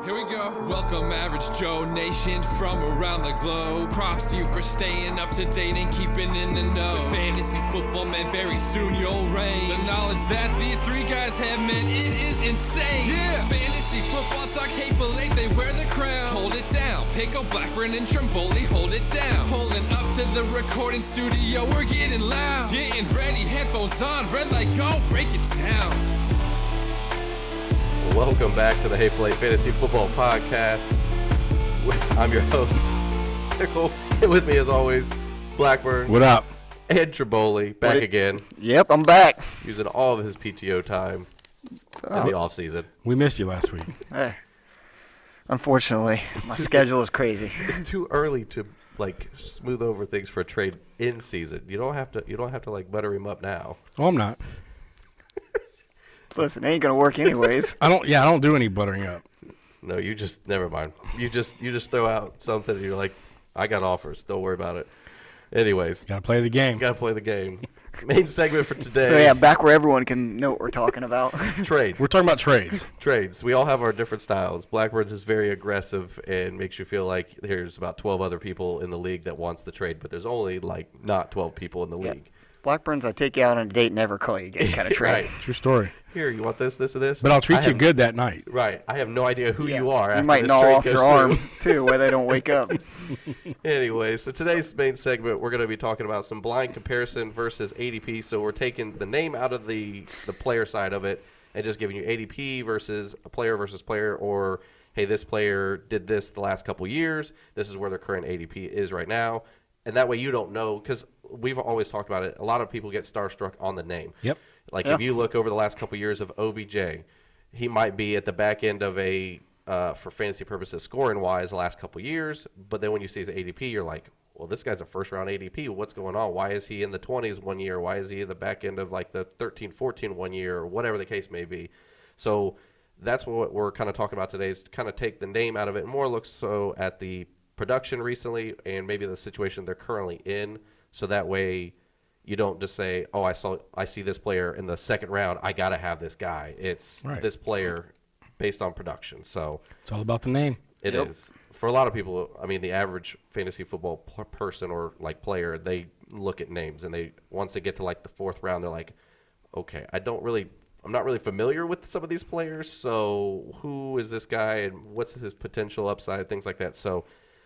Here we go. Welcome, Average Joe Nation from around the globe. Props to you for staying up to date and keeping in the know. With fantasy football, man, very soon you'll reign. The knowledge that these three guys have, man, it is insane. Yeah, fantasy football talk hateful eight, they wear the crown. Hold it down. Pickle, Blackburn, and Trimboli, hold it down. Pulling up to the recording studio, we're getting loud. Getting ready, headphones on, red light go, break it down. Welcome back to the Hateful Eight Fantasy Football Podcast. I'm your host, Pickle, and with me as always, Blackburn. What up? And Triboli, back again. Yep, I'm back. Using all of his PTO time in the off season. We missed you last week. Hey, unfortunately, my schedule is crazy. It's too early to smooth over things for a trade in season. You don't have to butter him up now. Oh, I'm not. Listen, it ain't gonna work anyways. I don't do any buttering up. No, you just never mind. You just throw out something and you're like, I got offers. Don't worry about it. Anyways, Gotta play the game. gotta play the game. Main segment for today. So yeah, back where everyone can know what we're talking about. Trades. We're talking about trades. Trades. We all have our different styles. Blackbirds is very aggressive and makes you feel like there's about 12 other people in the league that wants the trade, but there's only not 12 people in the league. Blackburns, I take you out on a date, never call you again kind of trade. Right. True story. Here, you want this, this, or this? But I'll treat you good that night. Right. I have no idea who you are. You after might this gnaw trade off goes your through. arm, too, where they don't wake up. Anyway, so today's main segment, we're going to be talking about some blind comparison versus ADP. So we're taking the name out of the player side of it and just giving you ADP versus player, or, hey, this player did this the last couple years. This is where their current ADP is right now. And that way you don't know, because we've always talked about it. A lot of people get starstruck on the name. Yep. If you look over the last couple years of OBJ, he might be at the back end of for fantasy purposes, scoring-wise, the last couple years. But then when you see his ADP, you're like, well, this guy's a first-round ADP. What's going on? Why is he in the 20s one year? Why is he in the back end of the 13, 14 one year, or whatever the case may be? So that's what we're kind of talking about today, is to kind of take the name out of it and more look so at the production recently and maybe the situation they're currently in. So that way you don't just say, oh, I see this player in the second round, I got to have this guy. It's this player based on production. So It's all about the name. it is. For a lot of people, I mean, the average fantasy football person or player, they look at names, and once they get to the fourth round, they're like, okay, I'm not really familiar with some of these players. So who is this guy and what's his potential upside, things like that. So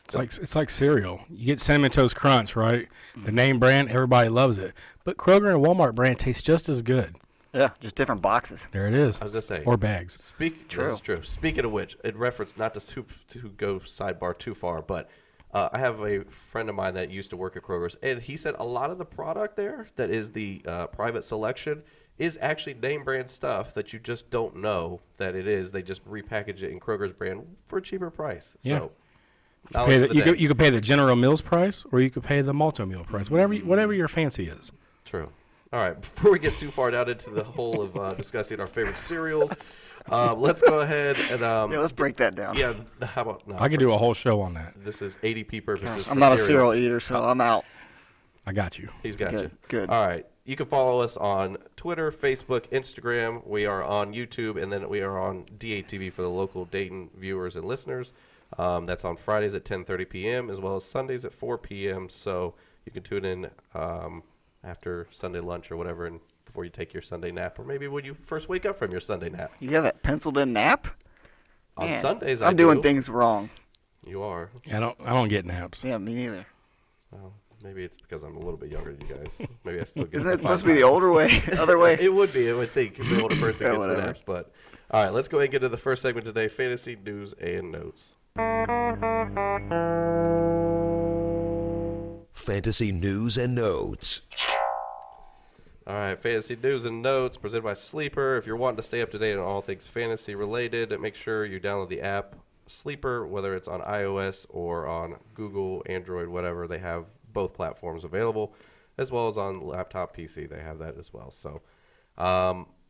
It's like cereal. You get Cinnamon Toast Crunch, right? The name brand, everybody loves it. But Kroger and Walmart brand tastes just as good. Yeah, just different boxes. There it is. I was just saying. Or bags. True. That's true. Speaking of which, in reference, not to go sidebar too far, but I have a friend of mine that used to work at Kroger's, and he said a lot of the product there that is the private selection is actually name brand stuff that you just don't know that it is. They just repackage it in Kroger's brand for a cheaper price. Yeah. So You could pay the General Mills price, or you could pay the Multi-Meal price, whatever your fancy is. True. All right, before we get too far down into the whole of discussing our favorite cereals, let's go ahead and let's break that down. Yeah, how about no? I could do a whole show on that. This is ADP purposes. Gosh, I'm not a cereal eater, so I'm out. I got you. He's got you. Good. All right. You can follow us on Twitter, Facebook, Instagram. We are on YouTube, and then we are on DATV for the local Dayton viewers and listeners. That's on Fridays at 10:30 p.m. as well as Sundays at 4 p.m. So you can tune in after Sunday lunch or whatever, and before you take your Sunday nap, or maybe when you first wake up from your Sunday nap. You have that penciled-in nap? On Man, Sundays, I'm doing things wrong. You are. I don't get naps. Yeah, me neither. Well, maybe it's because I'm a little bit younger than you guys. Maybe I still get. Isn't it supposed to be the older way, other way? It would be. I would think the older person gets the whatever. naps. But all right, let's go ahead and get to the first segment today: fantasy news and notes. Fantasy news and notes. All right, fantasy news and notes presented by Sleeper. If you're wanting to stay up to date on all things fantasy related, make sure you download the app Sleeper, whether it's on iOS or on Google, Android, whatever. They have both platforms available, as well as on laptop, PC. They have that as well. So,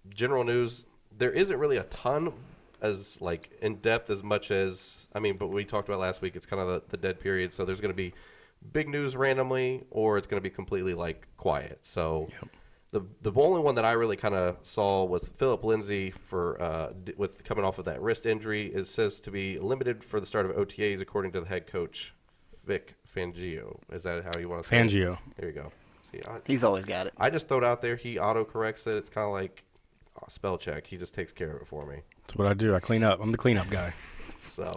general news, there isn't really a ton as in depth as much as, but we talked about last week. It's kind of the dead period. So there's going to be big news randomly, or it's going to be completely quiet. So. Yep. The only one that I really kind of saw was Philip Lindsay with coming off of that wrist injury. It says to be limited for the start of OTAs, according to the head coach, Vic Fangio. Is that how you want to say it? Fangio. There you go. See, He's always got it. I just throw it out there. He auto-corrects it. It's kind of like spell check. He just takes care of it for me. That's what I do. I clean up. I'm the cleanup guy. So,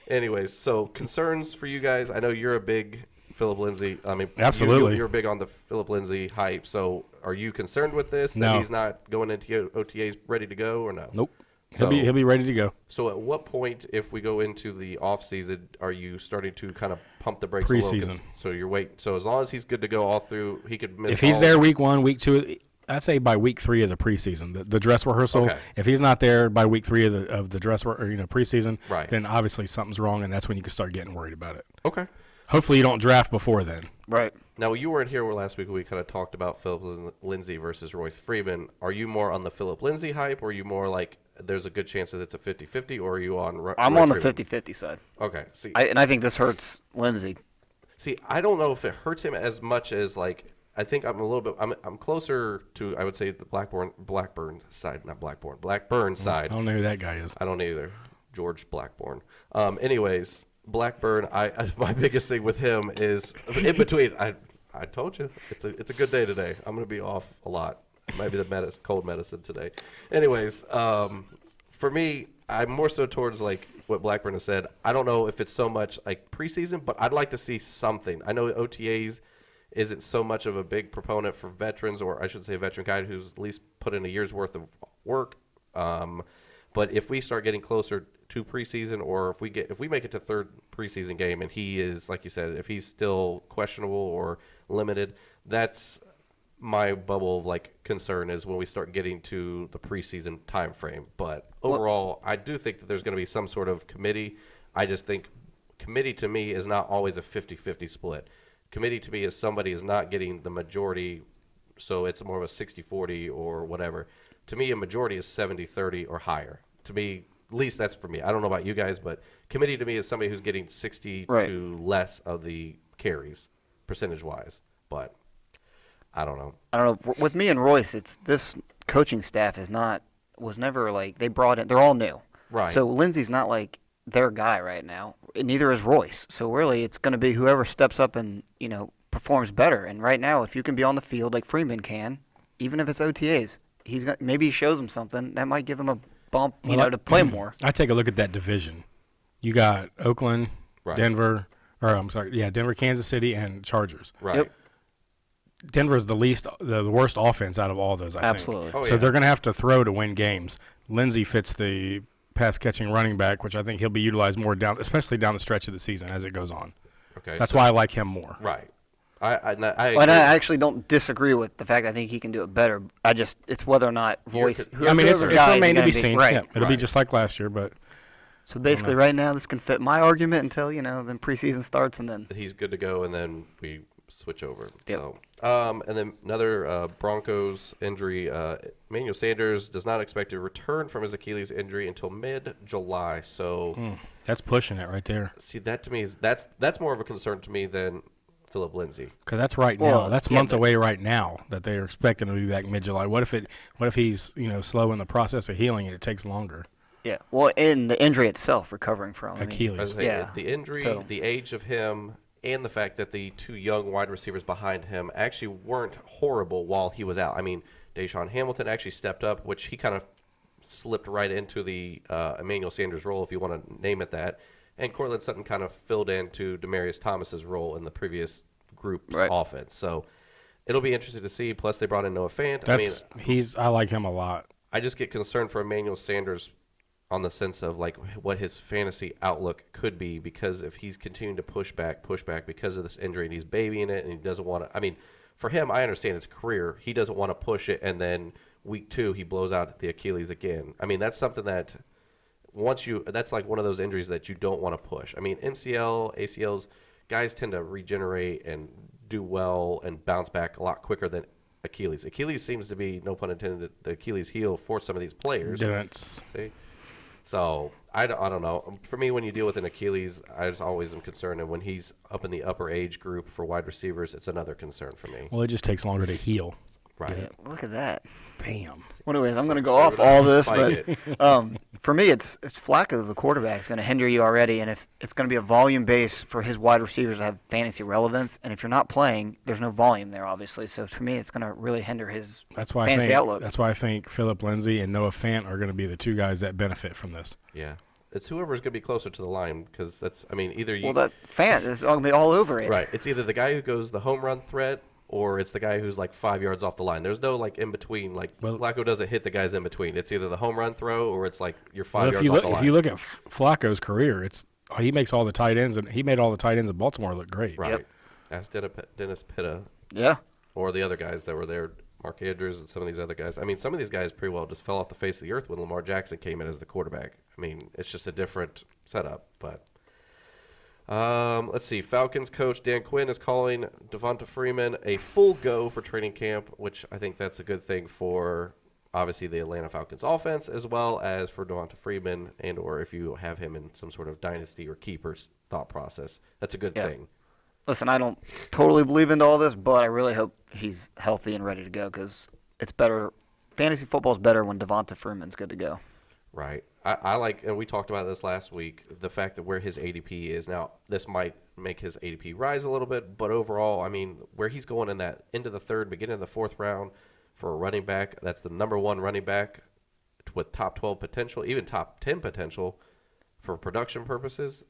anyways, concerns for you guys. I know you're a big Philip Lindsay. I mean, absolutely. You're big on the Philip Lindsay hype. So, are you concerned with this? No. That he's not going into OTAs ready to go, or no? Nope. So, He'll be ready to go. So, at what point, if we go into the off season, are you starting to kind of pump the brakes a little? Preseason. So you're waiting. So as long as he's good to go all through, he could miss. If he's there week 1, week 2, I'd say by week 3 of the preseason, the dress rehearsal. Okay. If he's not there by week 3 of the dress preseason, right, then obviously something's wrong, and that's when you can start getting worried about it. Okay. Hopefully you don't draft before then. Right. Now, you weren't here last week. We kind of talked about Philip Lindsay versus Royce Freeman. Are you more on the Philip Lindsay hype, or are you more like there's a good chance that it's a 50-50, or are you on I'm Royce on the Freeman? 50-50 side. Okay. See, I think this hurts Lindsay. See, I don't know if it hurts him as much as like I think I'm a little bit. I'm closer to, I would say, the Blackburn side, not Blackburn side. I don't know who that guy is. I don't either. George Blackburn. Anyways, Blackburn. My biggest thing with him is in between. I told you it's a good day today. I'm gonna be off a lot. Maybe the cold medicine today. Anyways, for me, I'm more so towards like what Blackburn has said. I don't know if it's so much like preseason, but I'd like to see something. I know OTAs isn't so much of a big proponent for veterans, or I should say a veteran guy who's at least put in a year's worth of work. But if we start getting closer to preseason, or if we make it to third preseason game and he is, like you said, if he's still questionable or limited, that's my bubble of like concern is when we start getting to the preseason time frame. But overall, I do think that there's going to be some sort of committee. I just think committee to me is not always a 50-50 split. Committee to me is somebody is not getting the majority, so it's more of a 60-40 or whatever. To me, a majority is 70-30 or higher. To me, at least that's for me. I don't know about you guys, but committee to me is somebody who's getting 60 to less of the carries, percentage-wise. But I don't know. I don't know. With me and Royce, it's this coaching staff was never like they brought in. They're all new, right? So Lindsey's not like their guy right now. Neither is Royce. So really, it's going to be whoever steps up and performs better. And right now, if you can be on the field like Freeman can, even if it's OTAs, maybe he shows him something that might give him a bump, to play more. I take a look at that division. You got Oakland, Denver, Denver, Kansas City, and Chargers. Right. Yep. Denver is the worst offense out of all those, I think. Absolutely. Oh, so they're going to have to throw to win games. Lindsey fits the pass-catching running back, which I think he'll be utilized more especially down the stretch of the season as it goes on. Okay. That's why I like him more. Right. I actually don't disagree with the fact I think he can do it better. It's whether or not Royce. It's remained to be seen. Right. Yeah, it'll be just like last year, but. So basically, right now, this can fit my argument until then preseason starts, and then he's good to go, and then we switch over. Yep. So, and then another Broncos injury. Emmanuel Sanders does not expect to return from his Achilles injury until mid-July. So that's pushing it right there. See, that to me that's more of a concern to me than Philip Lindsay. Because that's right now. That's months away right now that they are expecting to be back mid-July. What if he's slow in the process of healing and it takes longer? Yeah. Well, in the injury itself, recovering from Achilles. The injury, the age of him, and the fact that the two young wide receivers behind him actually weren't horrible while he was out. I mean, Deshaun Hamilton actually stepped up, which he kind of slipped right into the Emmanuel Sanders role, if you want to name it that. And Cortland Sutton kind of filled into Demaryius Thomas's role in the previous group's offense. So it'll be interesting to see. Plus, they brought in Noah Fant. I like him a lot. I just get concerned for Emmanuel Sanders on the sense of like what his fantasy outlook could be, because if he's continuing to push back because of this injury and he's babying it and he doesn't want to. I mean, for him, I understand it's a career. He doesn't want to push it, and then week 2 he blows out the Achilles again. I mean, that's something that that's like one of those injuries that you don't want to push. I mean, MCL, ACLs, guys tend to regenerate and do well and bounce back a lot quicker than Achilles. Achilles seems to be, no pun intended, the Achilles heel for some of these players. See? So, I don't know. For me, when you deal with an Achilles, I just always am concerned. And when he's up in the upper age group for wide receivers, it's another concern for me. Well, it just takes longer to heal. Right. Yeah, look at that. Bam. Well, anyways, I'm going to go So off we're all gonna this, spike but for me, it's Flacco, the quarterback, is going to hinder you already, and if it's going to be a volume base for his wide receivers to have fantasy relevance, and if you're not playing, there's no volume there, obviously. So for me, it's going to really hinder his fantasy outlook. That's why I think Philip Lindsay and Noah Fant are going to be the two guys that benefit from this. Yeah. It's whoever's going to be closer to the line because that's, I mean, either you. Well, that Fant is going to be all over it. Right. It's either the guy who goes the home run threat or it's the guy who's like 5 yards off the line. There's no like in between. Like Flacco doesn't hit the guys in between. It's either the home run throw or it's like you're 5 yards off the line. If you look at Flacco's career, he makes all the tight ends, and he made all the tight ends in Baltimore look great. Right. Yep. Ask Dennis Pitta. Yeah. Or the other guys that were there, Mark Andrews and some of these other guys. I mean, some of these guys pretty well just fell off the face of the earth when Lamar Jackson came in as the quarterback. I mean, it's just a different setup, but. Let's see. Falcons coach Dan Quinn is calling Devonta Freeman a full go for training camp, which I think that's a good thing for obviously the Atlanta Falcons offense as well as for Devonta Freeman and or if you have him in some sort of dynasty or keepers thought process. That's a good thing. Listen, I don't totally believe into all this, but I really hope he's healthy and ready to go because it's better. Fantasy football is better when Devonta Freeman's good to go. Right. I like, and we talked about this last week, the fact that where his ADP is. Now, this might make his ADP rise a little bit, but overall, I mean, where he's going in that into the third, beginning of the fourth round for a running back, that's the number one running back with top 12 potential, even top 10 potential for production purposes.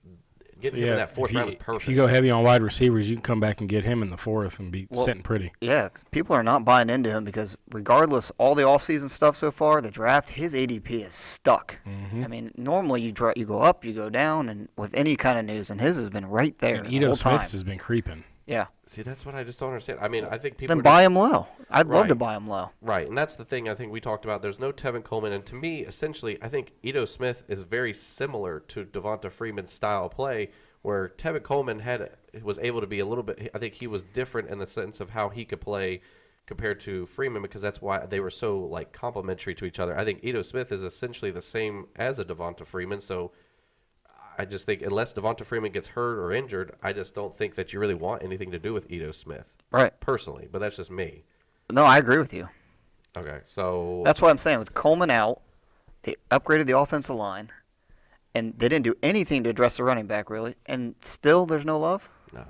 Getting him in that fourth round is perfect. If you go heavy on wide receivers, you can come back and get him in the fourth and be sitting pretty. Yeah, 'cause people are not buying into him because regardless all the offseason stuff so far, the draft, his ADP is stuck. Mm-hmm. I mean, normally you go up, you go down, and with any kind of news, and his has been right there And the Ito whole time. Smith's has been creeping. Yeah. See, that's what I just don't understand. I mean, I think people Then are buy just- him low. I'd love to Right. buy him low. Right, and that's the thing I think we talked about. There's no Tevin Coleman, and to me, essentially, I think Ito Smith is very similar to Devonta Freeman's style of play, where Tevin Coleman was able to be a little bit. I think he was different in the sense of how he could play compared to Freeman because that's why they were so like complementary to each other. I think Ito Smith is essentially the same as a Devonta Freeman, so I just think unless Devonta Freeman gets hurt or injured, I just don't think that you really want anything to do with Ito Smith. Right. Personally, but that's just me. No, I agree with you. Okay, so That's what I'm saying. With Coleman out, they upgraded the offensive line, and they didn't do anything to address the running back, really. And still there's no love? no,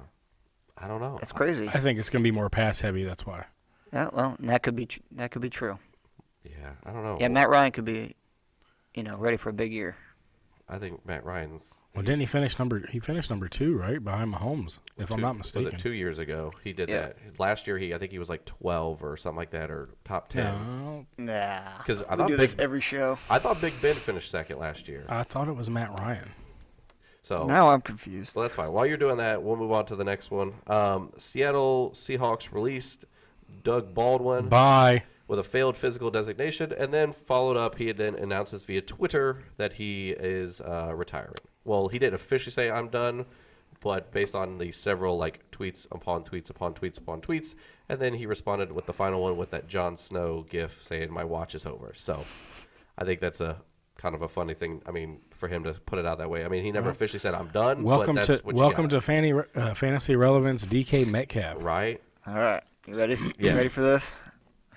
I don't know. That's crazy. I think it's going to be more pass heavy. That's why. Yeah, well, that could be true. Yeah, I don't know. Yeah, Matt Ryan could be, ready for a big year. I think Matt Ryan's. Well, didn't he finish number 2, right, behind Mahomes, if I'm not mistaken? Was it 2 years ago? He did Yeah. that. Last year, I think he was like 12 or something like that, or top 10. No, Nah. 'Cause I we thought do this Big- every show. I thought Big Ben finished second last year. I thought it was Matt Ryan. So Now I'm confused. well, that's fine. While you're doing that, we'll move on to the next one. Seattle Seahawks released Doug Baldwin Bye. with a failed physical designation, and then followed up. He had then announces via Twitter that he is retiring. Well, he didn't officially say I'm done, but based on the several like tweets upon tweets upon tweets upon tweets, and then he responded with the final one with that Jon Snow gif saying my watch is over. So I think that's a kind of a funny thing. I mean, for him to put it out that way. I mean, he never officially said I'm done. Welcome but that's to what you welcome got. to Fantasy Relevance DK Metcalf. Right. All right. You ready? Yeah. You ready for this?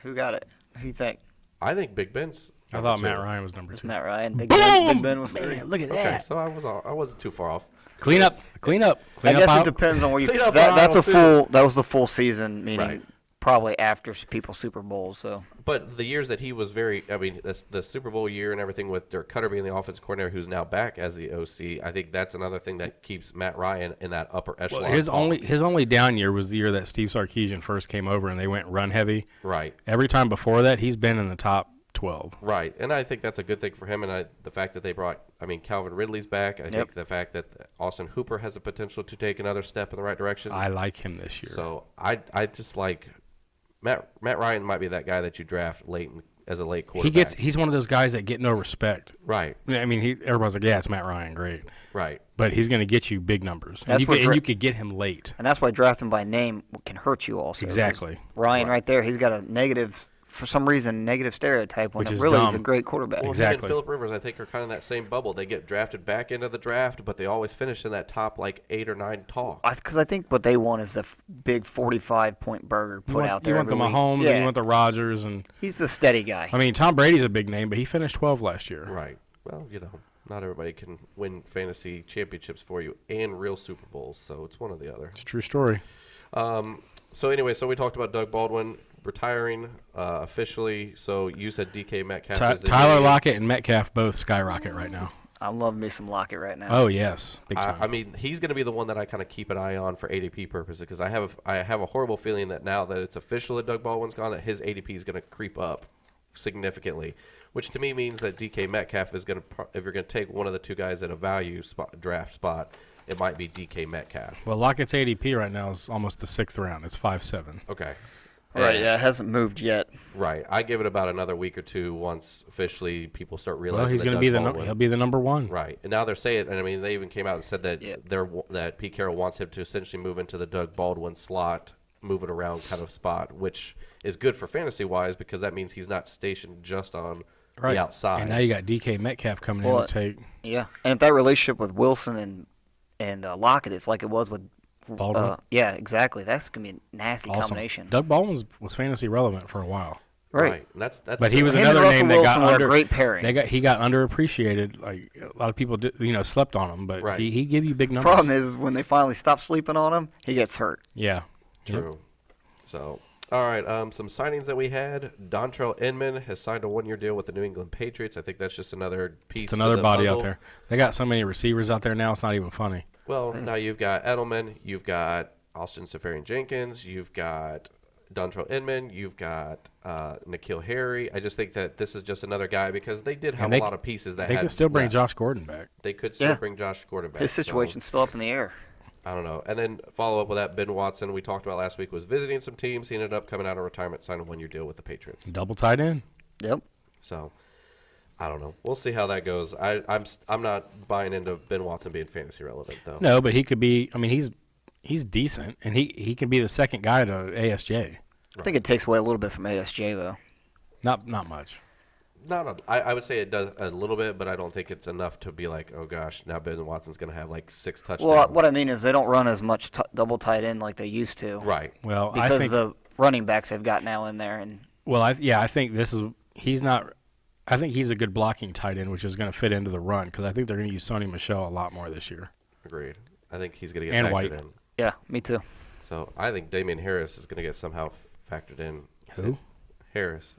Who got it? Who you think? I think Big Ben's. I number thought 2. Matt Ryan was number It's 2. Matt Ryan. Big Boom! Ben was 3. Man, look at Okay, that. so I wasn't too far off. Clean up. I Clean guess up it depends on where you. Clean up That's aisle a full. That was the full season, meaning Right. probably after people's Super Bowls. So But the years that he was the Super Bowl year and everything with Dirk Cutter being the offensive coordinator, who's now back as the OC, I think that's another thing that keeps Matt Ryan in that upper echelon. Well, his column. only down year was the year that Steve Sarkisian first came over and they went run heavy. Right, Every time before that, he's been in the top 12. right, and I think that's a good thing for him. And the fact that they brought, Calvin Ridley's back. I think the fact that Austin Hooper has the potential to take another step in the right direction. I like him this year. So I just like Matt Ryan might be that guy that you draft late as a late quarterback. he's one of those guys that get no respect. right, I mean, everybody's like, yeah, it's Matt Ryan, great. right. But he's going to get you big numbers. That's what And you could get him late. and that's why drafting by name can hurt you also. 'cause Exactly. Ryan right there, he's got a negative for some reason, negative stereotype when Which it is really is a dumb. great quarterback. Well, him Exactly. and Phillip Rivers, I think, are kind of in that same bubble. They get drafted back into the draft, but they always finish in that top, 8 or 9 talk. Because I think what they want is the big 45-point burger put out there. You want the every week. Mahomes Yeah. and you want the Rodgers. And He's the steady guy. I mean, Tom Brady's a big name, but he finished 12 last year. Right. Well, not everybody can win fantasy championships for you and real Super Bowls, so it's one or the other. It's a true story. So anyway, we talked about Doug Baldwin retiring officially. So you said DK Metcalf is the Tyler new- Lockett and Metcalf both skyrocket right now. I love me some Lockett right now. Oh, yes. Big time. I mean, he's going to be the one that I kind of keep an eye on for ADP purposes because I have a horrible feeling that now that it's official that Doug Baldwin's gone, that his ADP is going to creep up significantly, which to me means that DK Metcalf is going to, if you're going to take one of the two guys at a value draft spot, it might be DK Metcalf. Well, Lockett's ADP right now is almost the 6th round. It's 5.7. Okay. Right, And- yeah, it hasn't moved yet. Right. I give it about another week or two once officially people start realizing Well, he's that going to Doug be Baldwin- he'll be the number one. Right. And now they're saying, and I mean, they even came out and said that Yep. that Pete Carroll wants him to essentially move into the Doug Baldwin slot, move it around kind of spot, which is good for fantasy wise because that means he's not stationed just on Right. the outside. And now you got DK Metcalf coming in Well, to take Yeah, and if that relationship with Wilson and Lockett, it's like it was with Baldwin. yeah, exactly. That's gonna be a nasty awesome. combination. Doug Baldwin was fantasy relevant for a while. Right. And that's But he was Him and another Russell name that Wilson got were a under. great pairing. He got underappreciated. Like a lot of people, slept on him, but Right. he give you big numbers. Problem is when they finally stop sleeping on him, he gets hurt. Yeah. true. So, all right, some signings that we had. Dontrell Inman has signed a 1-year deal with the New England Patriots. I think that's just another piece. It's to another the body out puzzle. there. They got so many receivers out there now. It's not even funny. Well, now you've got Edelman, you've got Austin Seferian-Jenkins, you've got Dontrell Inman, you've got N'Keal Harry. I just think that this is just another guy because they did have And they a lot of pieces that They had could still bring left. Josh Gordon back. They could still Yeah. bring Josh Gordon back. His so, situation's still up in the air. I don't know. And then follow up with that, Ben Watson, we talked about last week, was visiting some teams. He ended up coming out of retirement, signing a 1-year deal with the Patriots. Double tight end. Yep. So, I don't know. We'll see how that goes. I'm not buying into Ben Watson being fantasy relevant, though. No, but he could be. I mean, he's decent, and he can be the second guy to ASJ. I think it takes away a little bit from ASJ though. Not much. I would say it does a little bit, but I don't think it's enough to be like, oh gosh, now Ben Watson's going to have like 6 touchdowns. Well, what I mean is they don't run as much double tight end like they used to. Right. Well, Because I think. the running backs they've got now in there, and Well, I think he's not. I think he's a good blocking tight end, which is going to fit into the run because I think they're going to use Sony Michel a lot more this year. Agreed. I think he's going to get And factored White. in. yeah, me too. So I think Damian Harris is going to get somehow factored in. Who? Harris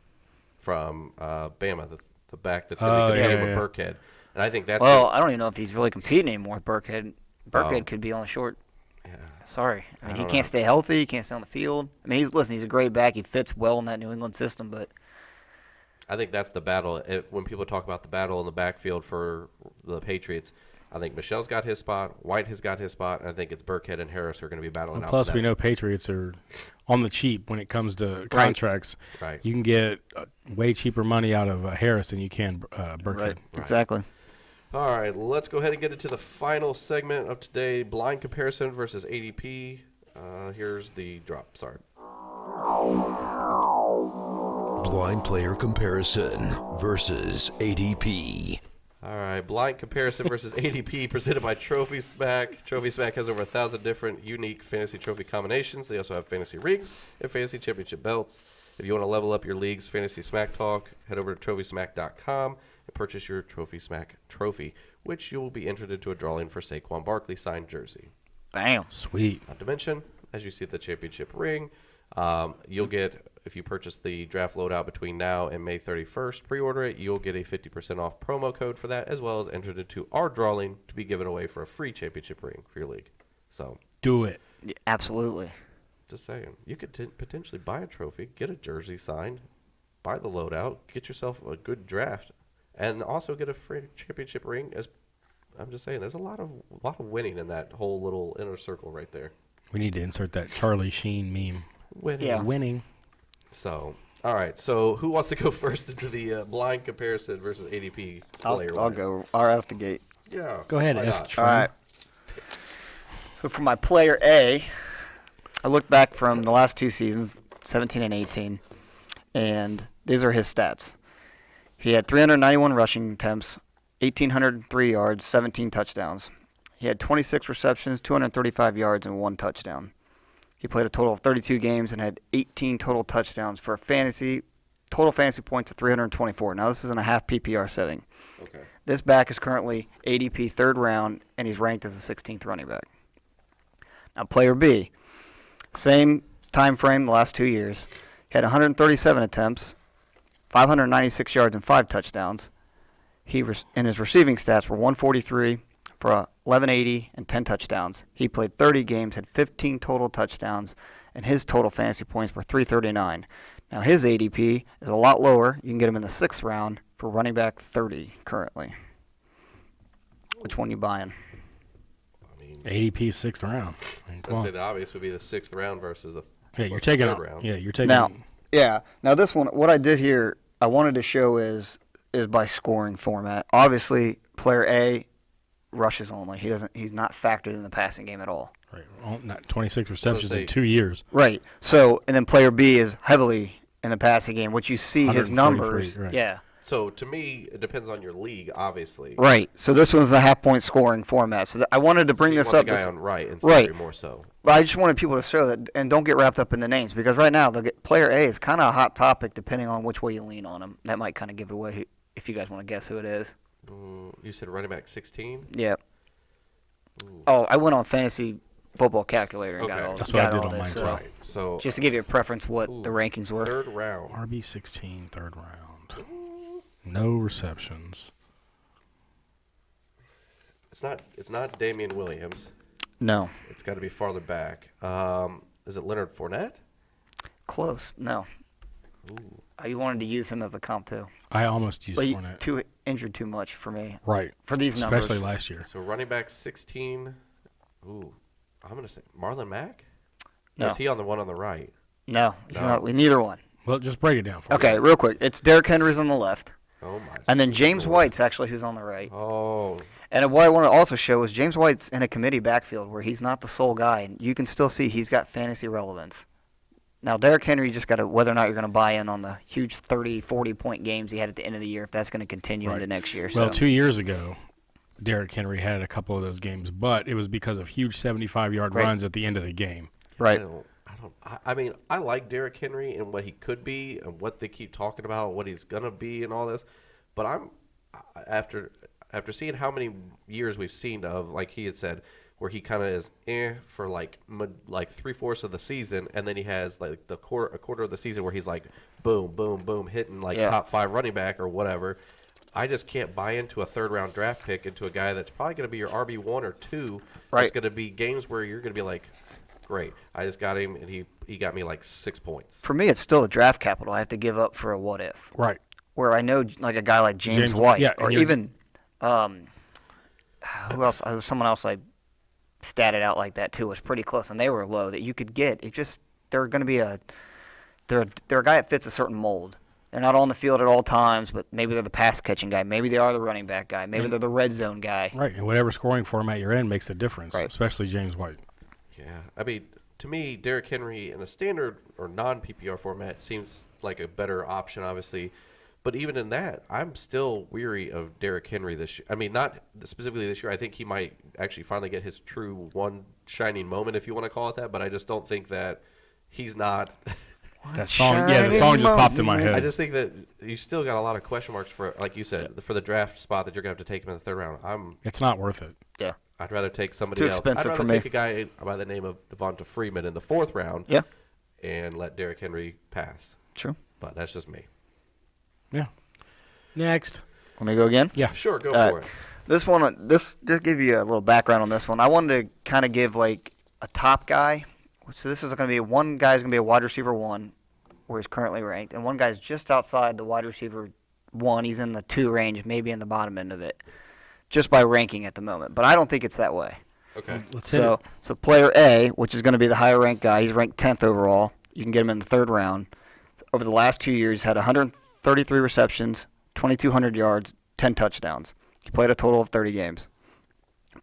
from Bama, the back that's going Oh, to be competing yeah. with Burkhead. And I think that's Well, I don't even know if he's really competing anymore with Burkhead. Burkhead Oh. could be on the short. yeah. Sorry, I mean he don't can't know. stay healthy. He can't stay on the field. I mean, he's a great back. He fits well in that New England system, but I think that's the battle. When people talk about the battle in the backfield for the Patriots, I think Michel's got his spot, White has got his spot, and I think it's Burkhead and Harris who are going to be battling out. Plus, for we that. know Patriots are on the cheap when it comes to contracts. Right. You can get way cheaper money out of Harris than you can Burkhead. exactly. All right, let's go ahead and get into the final segment of today: blind comparison versus ADP. Here's the drop. Sorry. Blind player comparison versus ADP. All right, blind comparison versus ADP presented by Trophy Smack. Trophy Smack has over 1,000 different unique fantasy trophy combinations. They also have fantasy rings and fantasy championship belts. If you want to level up your league's fantasy smack talk, head over to TrophySmack.com and purchase your Trophy Smack trophy, which you will be entered into a drawing for Saquon Barkley signed jersey. Bam. Sweet. Not to mention, as you see the championship ring, you'll get, if you purchase the draft loadout between now and May 31st, pre-order it, you'll get a 50% off promo code for that, as well as entered into our drawing to be given away for a free championship ring for your league. So, Do it. Yeah, absolutely. just saying, you could potentially buy a trophy, get a jersey signed, buy the loadout, get yourself a good draft, and also get a free championship ring. As I'm just saying, there's a lot of winning in that whole little inner circle right there. We need to insert that Charlie Sheen meme. Winning. Yeah. Winning. So, all right. So, who wants to go first into the blind comparison versus ADP player? I'll go right off the gate. Yeah. Go ahead, why F. not? Trim. All right. So for my player A, I look back from the last 2 seasons, 17 and 18, And these are his stats. He had 391 rushing attempts, 1,803 yards, 17 touchdowns. He had 26 receptions, 235 yards, and 1 touchdown. He played a total of 32 games and had 18 total touchdowns for a total fantasy points of 324. Now, this is in a half PPR setting. Okay. This back is currently ADP 3rd round, and he's ranked as the 16th running back. Now, player B, same time frame the last 2 years. He had 137 attempts, 596 yards, and 5 touchdowns. And his receiving stats were 143 for 1180 and 10 touchdowns. He played 30 games, had 15 total touchdowns, and his total fantasy points were 339. Now, his ADP is a lot lower. You can get him in the 6th round for running back 30 currently. Which one you buying? I mean, ADP 6th round. I mean, come let's say on. the obvious would be the 6th round versus the You're taking third out. round. Yeah, you're taking. Now this one, what I did here, I wanted to show is by scoring format. Obviously, player A rushes only. He's not factored in the passing game at all. Right. Well, not 26 receptions say- in 2 years. Right. So, and then player B is heavily in the passing game, which you see his 143, numbers. right. Yeah. So to me, it depends on your league, obviously. Right. So this one's a half-point scoring format. So I wanted to bring So you this want up. the guy this- on right in Right. theory more so. But I just wanted people to show that, and don't get wrapped up in the names, because right now player A is kind of a hot topic depending on which way you lean on him. That might kind of give it away if you guys want to guess who it is. You said running back 16? Yeah. Oh, I went on fantasy football calculator and Okay. That's got what I did all on this. mine, So too. Right. So just to give you a preference what Ooh, the rankings were. 3rd round. RB 16, 3rd round. No receptions. It's not Damian Williams. No. It's got to be farther back. Is it Leonard Fournette? Close. No. Ooh. You wanted to use him as a comp too. I almost used But Fournette. injured too much for me. Right. For these numbers. Especially last year. So running back 16. Ooh, I'm gonna say Marlon Mack. No. Or is he on the one on the right? No, he's No. not. Neither one. Well, just break it down for Okay, me. real quick. It's Derrick Henry's on the left. Oh my. And then James Lord. White's actually who's on the right. Oh, And what I want to also show is James White's in a committee backfield where he's not the sole guy, and you can still see he's got fantasy relevance. Now, Derrick Henry, you just got to, whether or not you're going to buy in on the huge 30, 40-point games he had at the end of the year, if that's going to continue Right. into next year. Well, So. 2 years ago, Derrick Henry had a couple of those games, but it was because of huge 75-yard Right. runs at the end of the game. Right. I mean, I like Derrick Henry and what he could be and what they keep talking about, what he's gonna be and all this. But after seeing how many years we've seen of, like he had said, where he kind of is for like 3/4 of the season, and then he has like a quarter of the season where he's like boom, boom, boom, hitting like Yeah. top 5 running back or whatever. I just can't buy into a 3rd round draft pick into a guy that's probably going to be your RB1 or 2. Right. It's going to be games where you're going to be like, great, I just got him, and he got me like 6 points. For me, it's still a draft capital I have to give up for a what if. Right. Where I know like a guy like James James- White, yeah, or and you're- even who else? Someone else I statted out like that too was pretty close, and they were low that you could get. It just they're going to be they're a guy that fits a certain mold. They're not on the field at all times, but maybe they're the pass catching guy. Maybe they are the running back guy. Maybe they're the red zone guy. Right. And whatever scoring format you're in makes a difference, Right. especially James White. Yeah, I mean, to me, Derrick Henry in a standard or non-PPR format seems like a better option, obviously. But even in that, I'm still weary of Derrick Henry this year. I mean, not specifically this year. I think he might actually finally get his true one shining moment, if you want to call it that. But I just don't think that he's not. That song, the song just popped in my head. I just think that you still got a lot of question marks for, like you said, for the draft spot that you're going to have to take him in the 3rd round. It's not worth it. Yeah. I'd rather take somebody too else. expensive I'd for rather me. take a guy by the name of Devonta Freeman in the 4th round. Yeah. And let Derrick Henry pass. True. But that's just me. Yeah. Next. Let me go again. Yeah. Sure, go All for right. it. This one, just give you a little background on this one. I wanted to kind of give like a top guy. So this is going to be one guy's going to be a wide receiver 1, where he's currently ranked, and one guy's just outside the wide receiver 1. He's in the 2 range, maybe in the bottom end of it, just by ranking at the moment. But I don't think it's that way. Okay. Let's hit it. So player A, which is going to be the higher ranked guy, he's ranked 10th overall. You can get him in the 3rd round. Over the last 2 years, he's had 133 receptions, 2,200 yards, 10 touchdowns. He played a total of 30 games.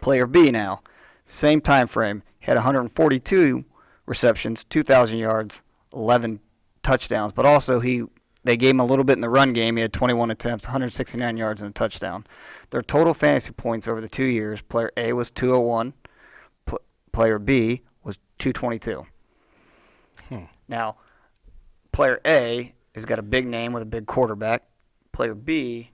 Player B now, same time frame, he had 142 receptions, 2,000 yards, 11 touchdowns, but also he They gave him a little bit in the run game. He had 21 attempts, 169 yards, and a touchdown. Their total fantasy points over the 2 years, player A was 201, player B was 222. Now, player A has got a big name with a big quarterback. Player B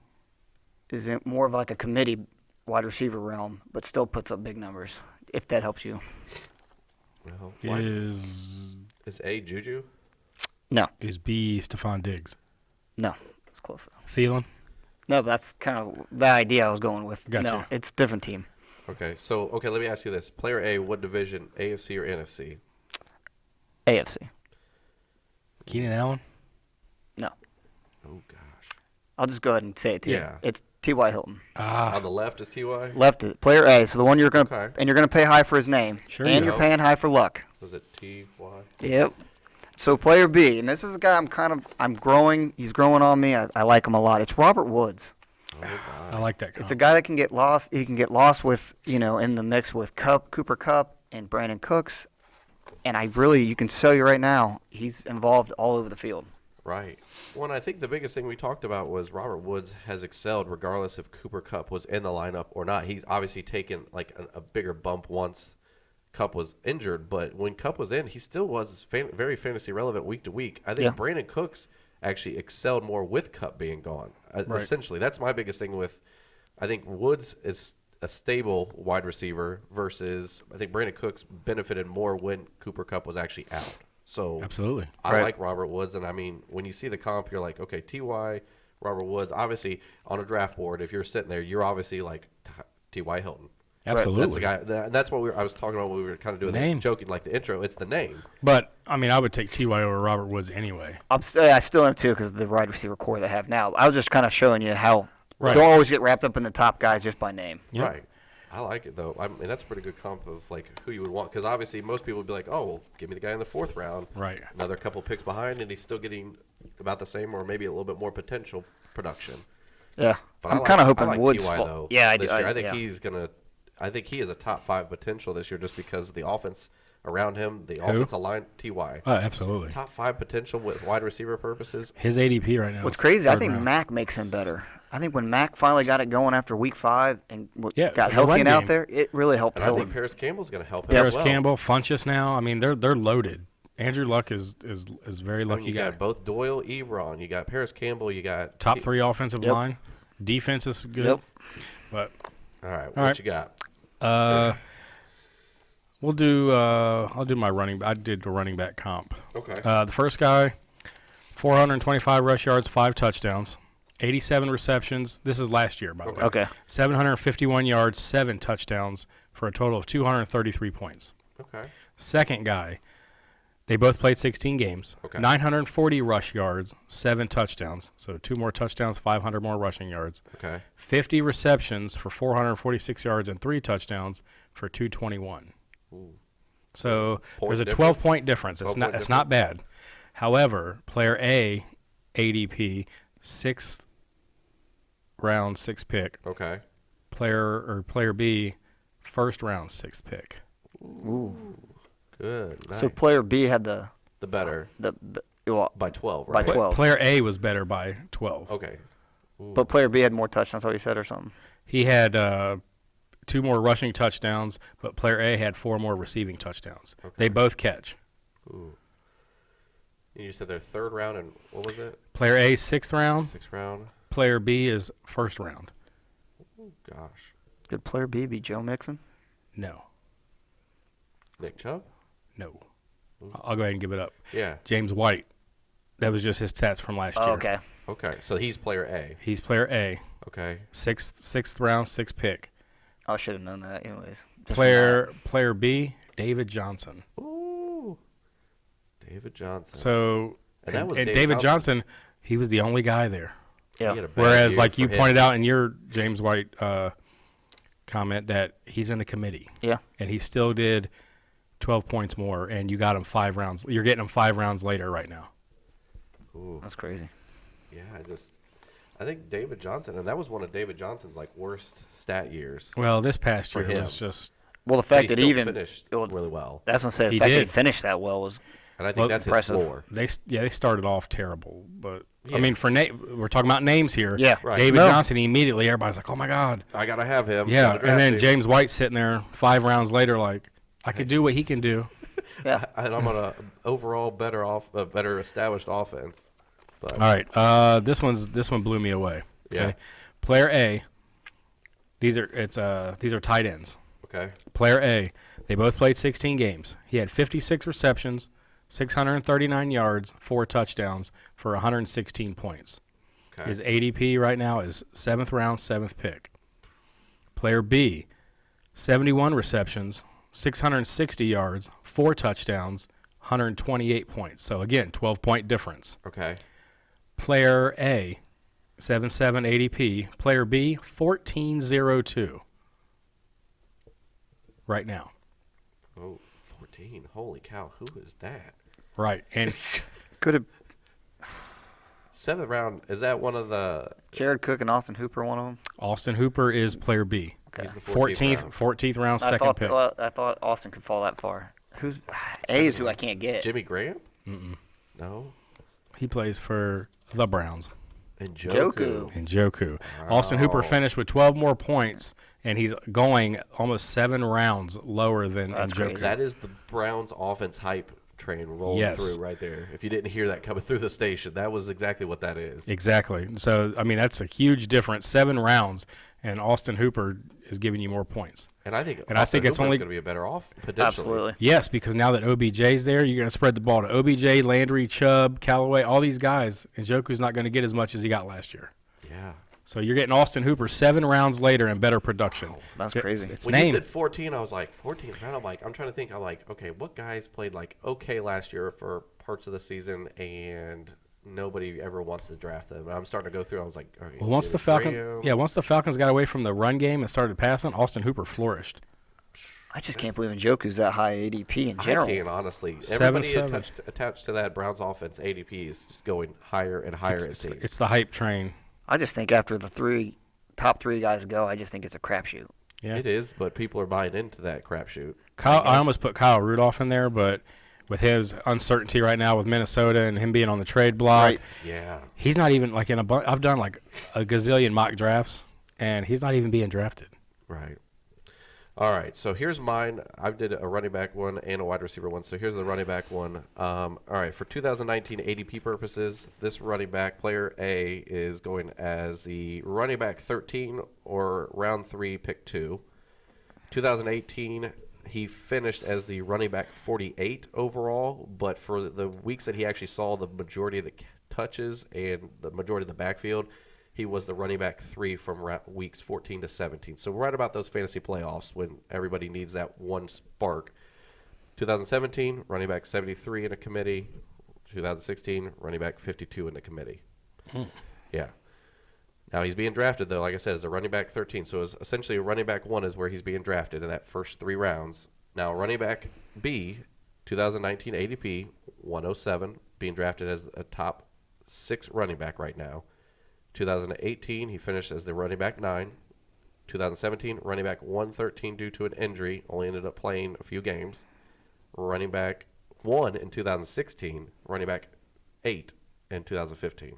is in more of like a committee wide receiver realm, but still puts up big numbers, if that helps you. Well, Is A Juju? No, B Stephon Diggs? no, it's close though. Thielen? No, but that's kind of the idea I was going with. Gotcha. No, it's a different team. Okay, so let me ask you this: Player A, what division? AFC or NFC? AFC. Keenan Allen? No. Oh gosh. I'll just go ahead and say it to you. Yeah. It's T.Y. Hilton. Ah, On the left is Ty. Left is player A, so the one you're gonna Okay. and you're gonna pay high for his name, Sure and you you're are. paying high for luck. Was it Ty? Yep. So player B, and this is a guy I'm growing. He's growing on me. I like him a lot. It's Robert Woods. Oh I like that. It's a guy that can get lost. He can get lost with in the mix with Cooper Kupp and Brandon Cooks, and you can tell you right now, he's involved all over the field. Right. Well, and I think the biggest thing we talked about was Robert Woods has excelled regardless if Cooper Kupp was in the lineup or not. He's obviously taken like a bigger bump once Kupp was injured, but when Kupp was in, he still was very fantasy relevant week to week. I think Yeah. Brandon Cooks actually excelled more with Kupp being gone. Right. Essentially, that's my biggest thing with. I think Woods is a stable wide receiver versus I think Brandon Cooks benefited more when Cooper Kupp was actually out. So Absolutely. I Right. like Robert Woods, and I mean, when you see the comp, you're like, okay, Ty, Robert Woods. Obviously, on a draft board, if you're sitting there, you're obviously like Ty Hilton. Absolutely. That's the guy. That's what I was talking about when we were kind of doing Name. the joking, like the intro. It's the name. But, I mean, I would take T.Y. over Robert Woods anyway. I still am too because of the wide receiver core they have now. I was just kind of showing you how Right. don't always get wrapped up in the top guys just by name. Yep. Right. I like it though. I mean, that's a pretty good comp of like who you would want because obviously most people would be like, oh, well, give me the guy in the 4th round. Right. Another couple picks behind, and he's still getting about the same or maybe a little bit more potential production. Yeah, But I'm I like- kind of I hoping like Woods. Ty, though, Yeah, I this do. year. I think yeah. he's gonna. I think he is a top 5 potential this year just because of the offense around him, the offensive line. Ty. Oh, absolutely. Top 5 potential with wide receiver purposes. His ADP right now. What's is crazy, I third think round. Mac makes him better. I think when Mac finally got it going after week 5 and Yeah, got the healthy run and out game. there, it really helped And I think Hilton. Paris Campbell's going to help him Paris as well. Campbell, Funchess now. I mean, they're loaded. Andrew Luck is very I mean, lucky you guy. got both Doyle, Ebron. You got Paris Campbell. You got Top 3 offensive Yep. line. Defense is good. Yep. But All right, what right. you got? we'll do. I'll do my running. I did the running back comp. Okay. The first guy, 425 rush yards, 5 touchdowns, 87 receptions. This is last year, by the way. Okay. 751 yards, 7 touchdowns for a total of 233 points. Okay. Second guy, they both played 16 games. Okay. 940 rush yards, 7 touchdowns. So 2 more touchdowns, 500 more rushing yards. Okay. 50 receptions for 446 yards and 3 touchdowns for 221. Ooh. So Point there's a difference? 12-point difference. It's 12-point not difference? bad. However, player A, ADP, 6th round, 6th pick. Okay. Player B, 1st round, 6th pick. Good. Nice. So player B had the better well, by 12, by right? 12. Player A was better by 12. Okay. Ooh. but player B had more touchdowns, what you said, or something. He had 2 more rushing touchdowns, but player A had 4 more receiving touchdowns. Okay. They both catch. Ooh. You said their 3rd round and what was it? Player A, 6th round. 6th round. Player B is 1st round. Oh gosh. Did player B be Joe Mixon? No. Nick Chubb? No. I'll go ahead and give it up. Yeah. James White. That was just his stats from last year. Okay. Okay. So he's player A. He's player A. Okay. 6th round, 6th pick. I should have known that anyways. Just Player B, David Johnson. Ooh. David Johnson. So And that was and David David Johnson, he was the only guy there. He Yeah. had a bad Whereas, year like you for him. pointed out in your James White comment, that he's in the committee. Yeah. And he still did 12 points more, and you got him 5 rounds. You're getting him 5 rounds later right now. Ooh. That's crazy. Yeah, I think David Johnson, and that was one of David Johnson's like worst stat years. Well, this past For year him. was just Well, the But fact he that still even finished well, really well, that's what I say. The He fact that he did. finished that well was and I think Well, that's impressive. his floor. they started off terrible, but I mean, we're talking about names here. Yeah. Right. David No. Johnson, immediately everybody's like, oh, my God. I gotta have him. Yeah, Gotta draft and then him. James White's sitting there 5 rounds later like, I could do what he can do. Yeah. And I'm on a overall better established offense. But All right, this one blew me away. Okay? Yeah. Player A, these are tight ends. okay. Player A, they both played 16 games. He had 56 receptions, 639 yards, 4 touchdowns for 116 points. Okay. His ADP right now is 7th round, 7th pick. Player B, 71 receptions, 660 yards, 4 touchdowns, 128 points. So again, 12-point difference. Okay. Player A, 7-7 ADP. Player B, 1402 right now. Oh, 14. Holy cow. Who is that? Right. And Could have 7th round. Is that one of the? Jared Cook and Austin Hooper one of them? Austin Hooper is player B. Okay. He's the 14th. 14th round, I second thought pick. I thought Austin could fall that far. Who's A is who I can't get. Jimmy Graham? No. He plays for the Browns. And Joku. And Joku. Austin Hooper finished with 12 more points, and he's going almost 7 rounds lower than That's Joku. crazy. That is the Browns offense hype train rolling Yes. through right there. If you didn't hear that coming through the station, that was exactly what that is. Exactly. So, I mean, that's a huge difference. 7 rounds, and Austin Hooper is giving you more points. And I think I think it's only going to be a better off potentially. Absolutely. Yes, because now that OBJ's there, you're going to spread the ball to OBJ, Landry, Chubb, Callaway, all these guys, and Joku's not going to get as much as he got last year. Yeah. So you're getting Austin Hooper 7 rounds later and better production. That's It's- crazy. It's When you named. said 14, I was like, 14th round. I'm trying to think. I'm like, okay, what guys played like okay last year for parts of the season, and nobody ever wants to draft them. And I'm starting to go through. I was like, okay, Well, once the Falcons got away from the run game and started passing, Austin Hooper flourished. I just can't believe Njoku's that high ADP in general. I can't honestly. 7-7. Everybody attached to that Browns offense, ADP is just going higher and higher. It's the hype train. I just think after the top three guys go, I just think it's a crapshoot. Yeah. It is, but people are buying into that crapshoot. I almost put Kyle Rudolph in there, but with his uncertainty right now with Minnesota and him being on the trade block, Right. Yeah. he's not even like I've done like a gazillion mock drafts, and he's not even being drafted. Right. All right, so here's mine. I did a running back one and a wide receiver one. So here's the running back one. All right, for 2019 ADP purposes, this running back, player A, is going as the running back 13 or round 3, pick 2. 2018, he finished as the running back 48 overall, but for the weeks that he actually saw the majority of the touches and the majority of the backfield, he was the running back 3 from weeks 14 to 17. So right about those fantasy playoffs when everybody needs that one spark. 2017, running back 73 in a committee. 2016, running back 52 in the committee. Yeah. Now he's being drafted, though, like I said, as a running back 13. So it's essentially a running back 1 is where he's being drafted in that first 3 rounds. Now running back B, 2019 ADP, 107, being drafted as a top 6 running back right now. 2018, he finished as the running back 9. 2017, running back 113 due to an injury, only ended up playing a few games. Running back 1 in 2016, running back 8 in 2015.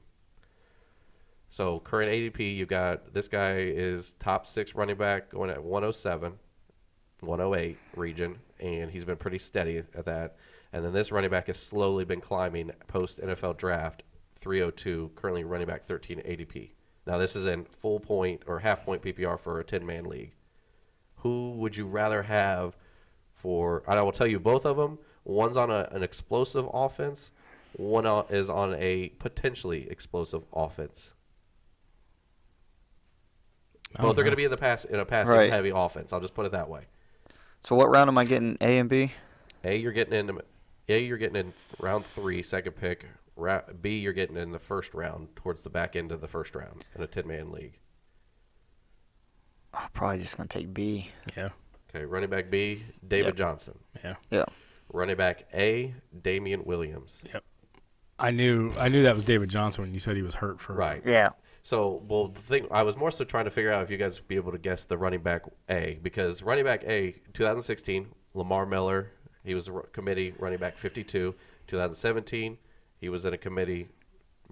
So current ADP, you've got this guy is top 6 running back going at 107, 108 region, and he's been pretty steady at that. And then this running back has slowly been climbing post NFL draft. 302, currently running back 13 ADP. Now this is in full point or half point PPR for a 10-man league. Who would you rather have for, and I will tell you both of them, one's on an explosive offense, one is on a potentially explosive offense. Both are going to be in a passing Right. heavy offense. I'll just put it that way. So what round am I getting? A and B? You're getting in round 3, second pick. B, you're getting in the first round, towards the back end of the first round in a 10-man league. I'm probably just gonna take B. Yeah. Okay, running back B, David Yep. Johnson. Yeah. Yeah. Running back A, Damian Williams. Yep. I knew that was David Johnson when you said he was hurt for. Right. Yeah. So, well, the thing, I was more so trying to figure out if you guys would be able to guess the running back A, because running back A, 2016, Lamar Miller, he was a committee running back 52. 2017, he was in a committee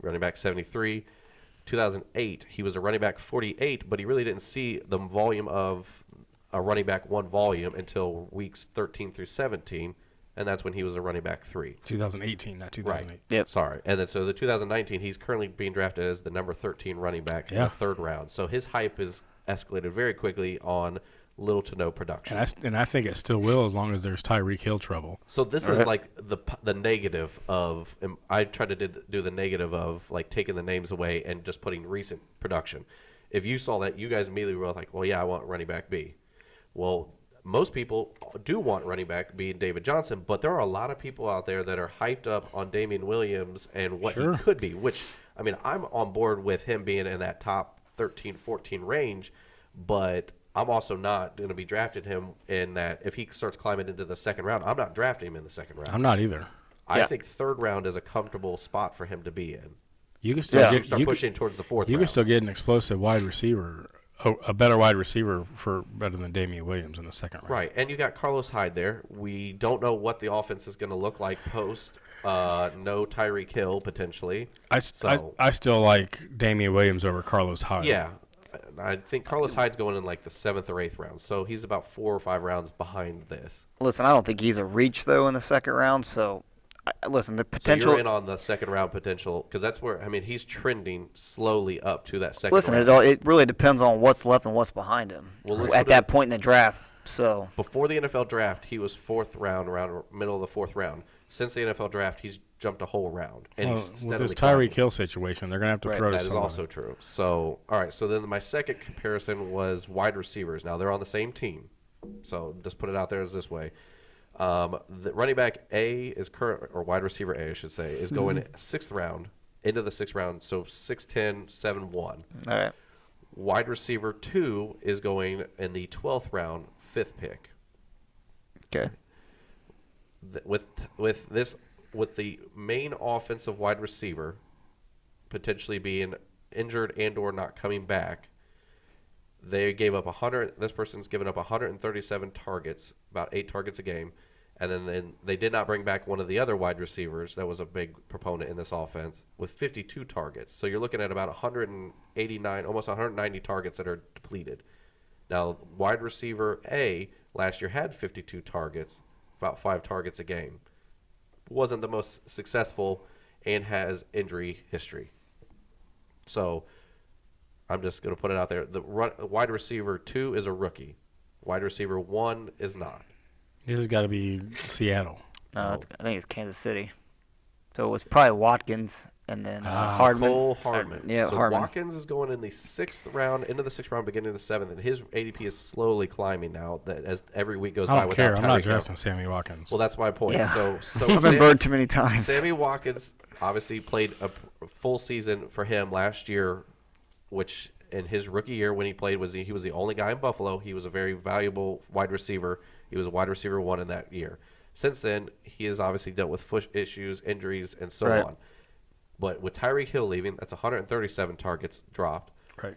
running back 73. 2008, he was a running back 48, but he really didn't see the volume of a running back one volume until weeks 13 through 17, and that's when he was a running back 3. 2018, not 2008. Right. Yep. Sorry. And then so the 2019, he's currently being drafted as the number 13 running back in Yeah. the 3rd round. So his hype is escalated very quickly on little to no production. And I think it still will as long as there's Tyreek Hill trouble. So this is like the negative of. I tried to do the negative of like taking the names away and just putting recent production. If you saw that, you guys immediately were like, "Well, yeah, I want running back B." Well, most people do want running back B and David Johnson, but there are a lot of people out there that are hyped up on Damian Williams and what Sure. he could be. Which I mean, I'm on board with him being in that top 13, 14 range, but I'm also not going to be drafting him in that. If he starts climbing into the 2nd round, I'm not drafting him in the 2nd round. I'm not either. I think 3rd round is a comfortable spot for him to be in. You can still Yeah. get Start you pushing towards the 4th you round. can still get an explosive wide receiver, a better wide receiver for better than Damian Williams in the 2nd round. Right, and you got Carlos Hyde there. We don't know what the offense is going to look like post. No Tyreek Hill potentially. I still like Damian Williams over Carlos Hyde. Yeah, I think Carlos Hyde's going in like the 7th or 8th round, so he's about 4 or 5 rounds behind this. Listen, I don't think he's a reach though in the 2nd round. So, listen, the So potential. you're in on the 2nd round potential because that's where he's trending slowly up to that 2nd Listen, round. it really depends on what's left and what's behind him Well, let's at put that it- point in the draft. So, Before the NFL draft, he was 4th round, around middle of the 4th round. Since the NFL draft, he's jumped a whole round. And Well, he's with steadily this climbing. Tyreek Hill situation, they're going to have to Right, throw to That is somebody. also true. So, all right. So then my second comparison was wide receivers. Now they're on the same team. So just put it out there as this way. The running back A is current, or wide receiver A, I should say, is going 6th round into the 6th round. So 6'10", 7'1". all right. Wide receiver 2 is going in the 12th round, 5th pick. Okay. With the main offensive wide receiver potentially being injured and or not coming back, they gave up 100. This person's given up 137 targets, about 8 targets a game, and then they did not bring back one of the other wide receivers that was a big proponent in this offense with 52 targets. So you're looking at about 189, almost 190 targets that are depleted. Now, wide receiver A last year had 52 targets, about 5 targets a game. Wasn't the most successful and has injury history. So I'm just going to put it out there. The wide receiver 2 is a rookie. Wide receiver 1 is not. This has got to be Seattle. No, I think it's Kansas City. So it was probably Watkins and then Hardman. Cole Hardman. Yeah, so Hardman. Watkins is going in the 6th round, into the 6th round, beginning of the 7th, and his ADP is slowly climbing now as every week goes I by don't without care. I'm not Tyreek Hill. drafting Sammy Watkins. Well, that's my point. Yeah. So I've been burned too many times. Sammy Watkins obviously played a full season for him last year, which in his rookie year when he played he was the only guy in Buffalo. He was a very valuable wide receiver. He was a wide receiver 1 in that year. Since then, he has obviously dealt with foot issues, injuries, and so Right. on. But with Tyreek Hill leaving, that's 137 targets dropped. Right.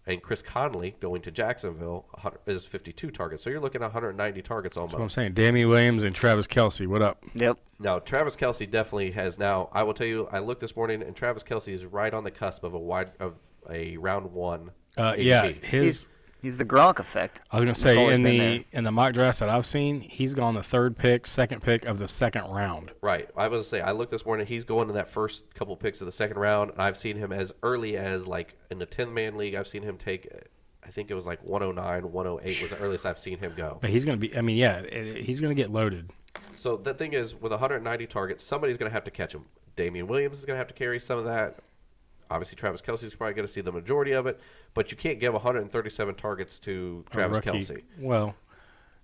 And Chris Conley going to Jacksonville is 52 targets. So you're looking at 190 targets almost. That's what I'm saying. Damian Williams and Travis Kelce. What up? Yep. Now, Travis Kelce definitely has now. I will tell you, I looked this morning, and Travis Kelce is right on the cusp of a round 1. Yeah, ADP. He's the Gronk effect. I was going to It's say always in been the mock drafts that I've seen, he's gone the 3rd pick, 2nd pick of the 2nd round. Right. I was going to say, I looked this morning, he's going in that first couple picks of the 2nd round, and I've seen him as early as, like, in the 10-man league, I've seen him take, I think it was like 109, 108 was the earliest I've seen him go. But he's going to be. I mean, yeah, he's going to get loaded. So the thing is, with 190 targets, somebody's going to have to catch him. Damian Williams is going to have to carry some of that. Obviously, Travis Kelce's probably going to see the majority of it, but you can't give 137 targets to Travis Kelce. Well,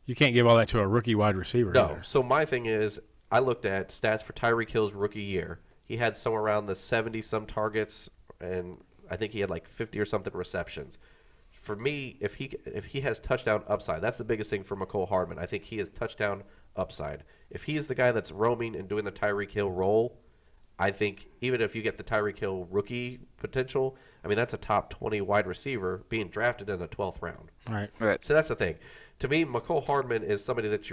you can't give all that to a rookie wide receiver. No. either. So my thing is, I looked at stats for Tyreek Hill's rookie year. He had somewhere around the 70-some targets, and I think he had like 50 or something receptions. For me, if he has touchdown upside, that's the biggest thing for McCole Hardman. I think he has touchdown upside. If he's the guy that's roaming and doing the Tyreek Hill role, I think even if you get the Tyreek Hill rookie potential, I mean, that's a top 20 wide receiver being drafted in the 12th round. Right. Right. So that's the thing. To me, McCole Hardman is somebody that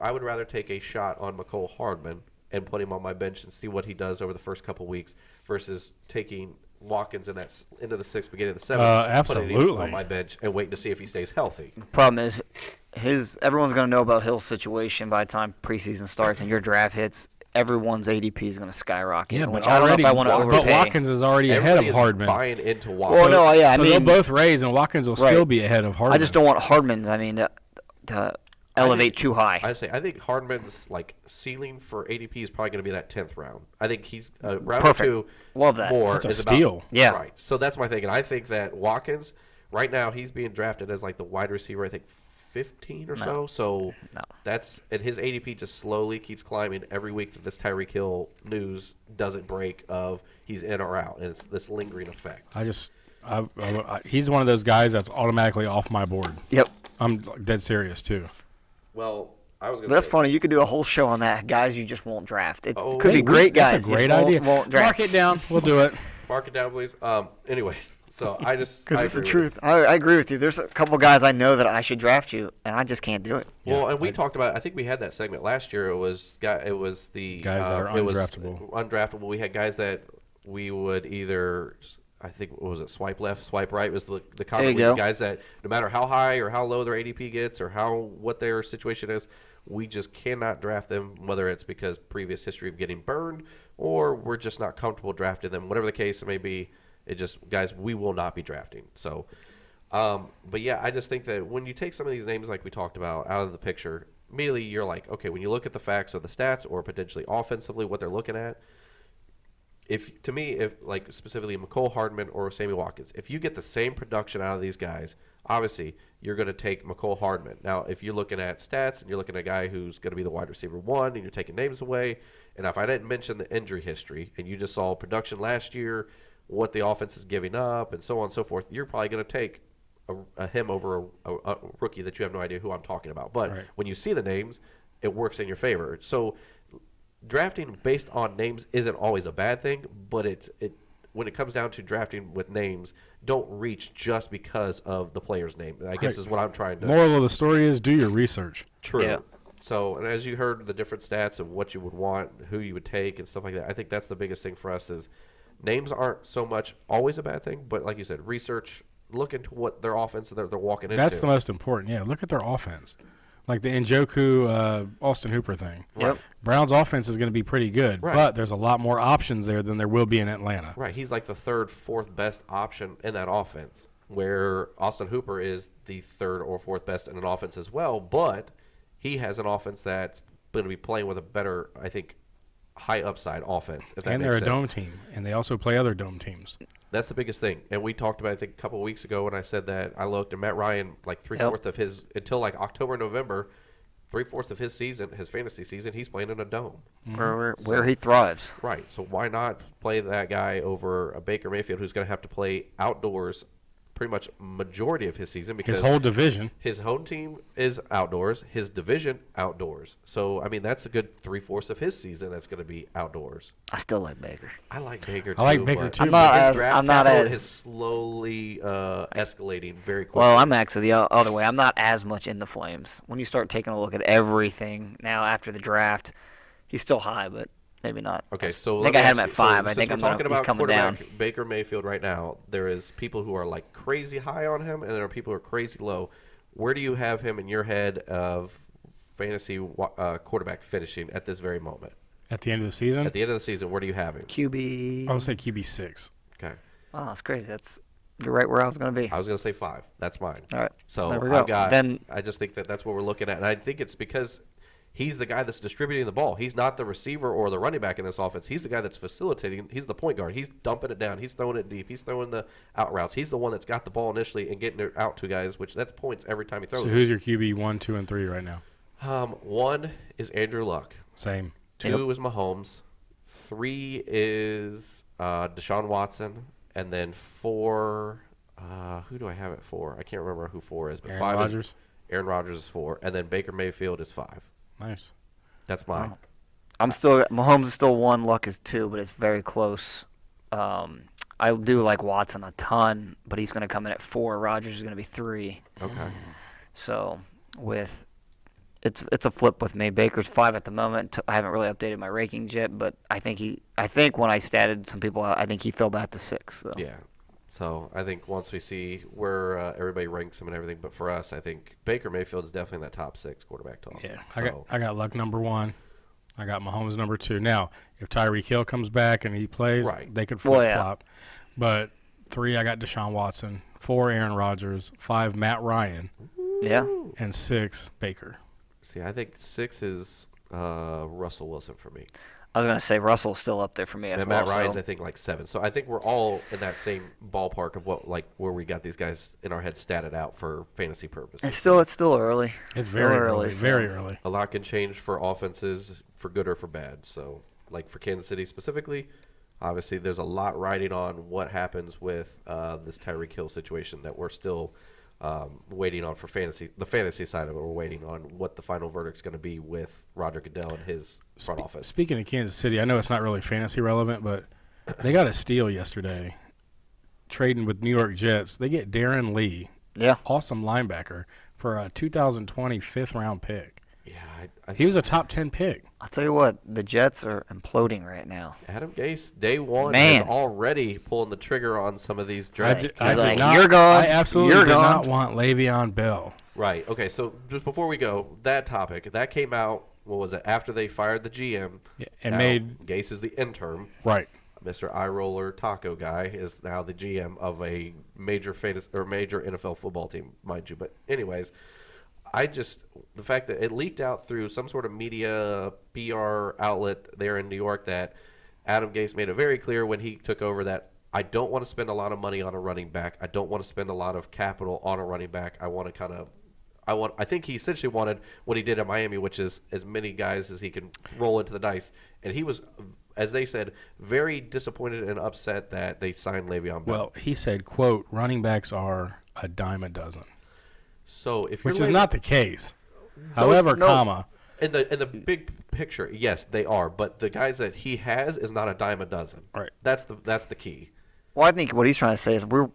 I would rather take a shot on McCole Hardman and put him on my bench and see what he does over the first couple weeks versus taking Watkins into the 6th, beginning of the 7th, putting him absolutely. on my bench and waiting to see if he stays healthy. Problem is, everyone's going to know about Hill's situation by the time preseason starts and your draft hits. Everyone's ADP is going to skyrocket. Yeah, but which I don't know if I want to but overpay. Watkins is already ahead of Everybody is Hardman. buying into Watkins. Well, no, yeah, I so mean, they'll both raise, and Watkins will still Right. be ahead of Hardman. I just don't want Hardman. I mean, to elevate too high. I think Hardman's ceiling for ADP is probably going to be that 10th round. I think he's round Perfect. 2. Love that. More That's a is steal. About, Yeah. Right. So that's my thinking. I think that Watkins right now he's being drafted as the wide receiver. I think 15 or so. So that's and his ADP just slowly keeps climbing every week that this Tyreek Hill news doesn't break of he's in or out, and it's this lingering effect. He's one of those guys that's automatically off my board. Yep. I'm dead serious too. Well, I was going to That's say, funny. You could do a whole show on that. Guys you just won't draft. It Oh. could Hey, be great guys. That's a great just idea. Won't draft. Mark it down. We'll do it. Mark it down, please. Anyways, so I just Because I it's the agree with truth. I agree with you. There's a couple guys I know that I should draft you, and I just can't do it. you. Well, Yeah, and we talked about. I think we had that segment last year. It was the Guys that are it was undraftable. undraftable. We had guys that we would either. I think what was it? Swipe left, swipe right was the comment. you go. Guys that no matter how high or how low their ADP gets or what their situation is, we just cannot draft them. Whether it's because previous history of getting burned or we're just not comfortable drafting them. Whatever the case may be, it just guys we will not be drafting. So, but yeah, I just think that when you take some of these names like we talked about out of the picture, immediately you're like, okay, when you look at the facts of the stats or potentially offensively what they're looking at. If specifically McCole Hardman or Sammy Watkins, if you get the same production out of these guys, obviously you're going to take McCole Hardman. Now, if you're looking at stats and you're looking at a guy who's going to be the wide receiver 1 and you're taking names away, and if I didn't mention the injury history and you just saw production last year, what the offense is giving up, and so on and so forth, you're probably going to take him over a rookie that you have no idea who I'm talking about. But Right. when you see the names, it works in your favor. So drafting based on names isn't always a bad thing, but when it comes down to drafting with names, don't reach just because of the player's name. I guess is what I'm trying to. Moral of the story is do your research. True. Yeah. So, and as you heard the different stats of what you would want, who you would take, and stuff like that, I think that's the biggest thing for us is names aren't so much always a bad thing, but like you said, research, look into what their offense they're walking into. That's the most important. Yeah, look at their offense. Like the Njoku, Austin Hooper thing. Yep. Brown's offense is going to be pretty good, Right. but there's a lot more options there than there will be in Atlanta. Right, he's like the third, fourth best option in that offense, where Austin Hooper is the third or fourth best in an offense as well, but he has an offense that's going to be playing with a better, I think, high upside offense, if that And makes they're a sense. dome team, and they also play other dome teams. That's the biggest thing. And we talked about it, I think, a couple of weeks ago when I said that I looked at Matt Ryan, like three-fourths of his, until like October, November, three-fourths of his season, his fantasy season, he's playing in a dome. Where he thrives. Right. So why not play that guy over a Baker Mayfield who's going to have to play outdoors pretty much majority of his season because His whole division. his home team is outdoors, his division outdoors. So, I mean, that's a good three-fourths of his season that's going to be outdoors. I still like Baker. I like Baker, too. I like Baker, but too, I'm not his as- draft I'm not capital as- is slowly escalating very quickly. Well, I'm actually the other way. I'm not as much in the Flames. When you start taking a look at everything now after the draft, he's still high, but maybe not. Okay, so I think let I me had him ask at you, 5. I since think we're I'm gonna, talking he's about coming down. quarterback Baker Mayfield right now. There is people who are like crazy high on him, and there are people who are crazy low. Where do you have him in your head of fantasy quarterback finishing at this very moment? At the end of the season, At the end of the season, where do you have him? QB. I would say QB 6. Okay, Oh, that's crazy. You're right where I was going to be. I was going to say 5. That's mine. All right. So There we go. I've got. Then- I just think that that's what we're looking at, and I think it's because he's the guy that's distributing the ball. He's not the receiver or the running back in this offense. He's the guy that's facilitating. He's the point guard. He's dumping it down. He's throwing it deep. He's throwing the out routes. He's the one that's got the ball initially and getting it out to guys, which that's points every time he throws So it. who's your QB 1, 2, and 3 right now? 1 is Andrew Luck. Same. 2 is Mahomes. 3 is Deshaun Watson. And then 4, who do I have at 4? I can't remember who 4 is, but Aaron 5 Rodgers. is Aaron Rodgers is 4. And then Baker Mayfield is 5. Nice. That's mine. Wow. Mahomes is still 1, Luck is 2, but it's very close. I do like Watson a ton, but he's going to come in at 4. Rodgers is going to be 3. Okay. So it's a flip with me. Baker's 5 at the moment. I haven't really updated my rankings yet, but I think when I statted some people out, I think he fell back to 6. So. Yeah. So I think once we see where everybody ranks him and everything, but for us, I think Baker Mayfield is definitely in that top 6 quarterback talk. Yeah, So, I got Luck number 1. I got Mahomes number 2. Now, if Tyreek Hill comes back and he plays, Right. they could Well, flip-flop. But 3, I got Deshaun Watson. 4, Aaron Rodgers. 5, Matt Ryan. Yeah. And 6, Baker. see, I think 6 is Russell Wilson for me. I was gonna say Russell's still up there for me as And well. Matt Ryan's, so. I think, like 7. So I think we're all in that same ballpark of where we got these guys in our head statted out for fantasy purposes. It's still early. It's Still very early. so- Very early. A lot can change for offenses, for good or for bad. So, like for Kansas City specifically, obviously there's a lot riding on what happens with this Tyreek Hill situation that we're still waiting on for the fantasy side of it. We're waiting on what the final verdict's going to be with Roger Goodell and his front office. Speaking of Kansas City, I know it's not really fantasy relevant, but they got a steal yesterday trading with New York Jets. They get Darren Lee, Yeah. awesome linebacker, for a 2020 fifth-round pick. Yeah, He was a top 10 pick. I'll tell you what, the Jets are imploding right now. Adam Gase, day one, Man. is already pulling the trigger on some of these I drafts. did like, not. "You're gone. I absolutely You're did not gone." want Le'Veon Bell. Right. Okay. So just before we go, that topic that came out. What was it? After they fired the GM, Yeah, and Now, made Gase is the interim. right. Mr. Eye Roller Taco Guy is now the GM of a major major NFL football team, mind you. But anyways, the fact that it leaked out through some sort of media PR outlet there in New York that Adam Gase made it very clear when he took over that I don't want to spend a lot of money on a running back. I don't want to spend a lot of capital on a running back. I think he essentially wanted what he did at Miami, which is as many guys as he can roll into the dice. And he was, as they said, very disappointed and upset that they signed Le'Veon Bell. Well, he said, "quote Running backs are a dime a dozen," So if you're which is not the case. Those- However, no. comma. in the big picture, yes, they are. But the guys that he has is not a dime a dozen. Right. That's the key. Well, I think what he's trying to say is we're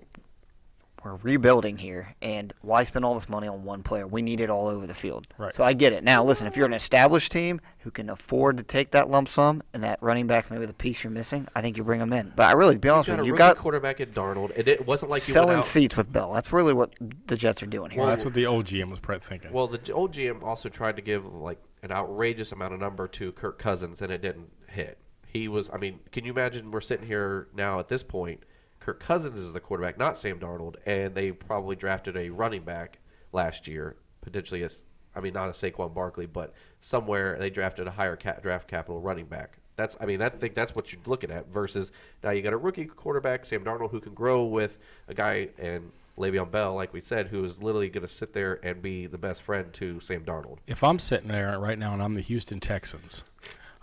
rebuilding here, and why spend all this money on one player? We need it all over the field. Right. So I get it. Now, listen, if you're an established team who can afford to take that lump sum and that running back maybe the piece you're missing, I think you bring him in. But I really, to be honest Got with a you, rookie you got quarterback in Darnold, and it wasn't like you selling went out. seats with Bell. That's really what the Jets are doing here. Well, that's what the old GM was thinking. Well, the old GM also tried to give like an outrageous amount of number to Kirk Cousins, and it didn't hit. He was, I mean, can you imagine we're sitting here now at this point, Kirk Cousins is the quarterback, not Sam Darnold, and they probably drafted a running back last year, potentially not a Saquon Barkley, but somewhere they drafted a higher draft capital running back. I think that's what you're looking at versus now you got a rookie quarterback, Sam Darnold, who can grow with a guy and Le'Veon Bell, like we said, who is literally going to sit there and be the best friend to Sam Darnold. If I'm sitting there right now and I'm the Houston Texans,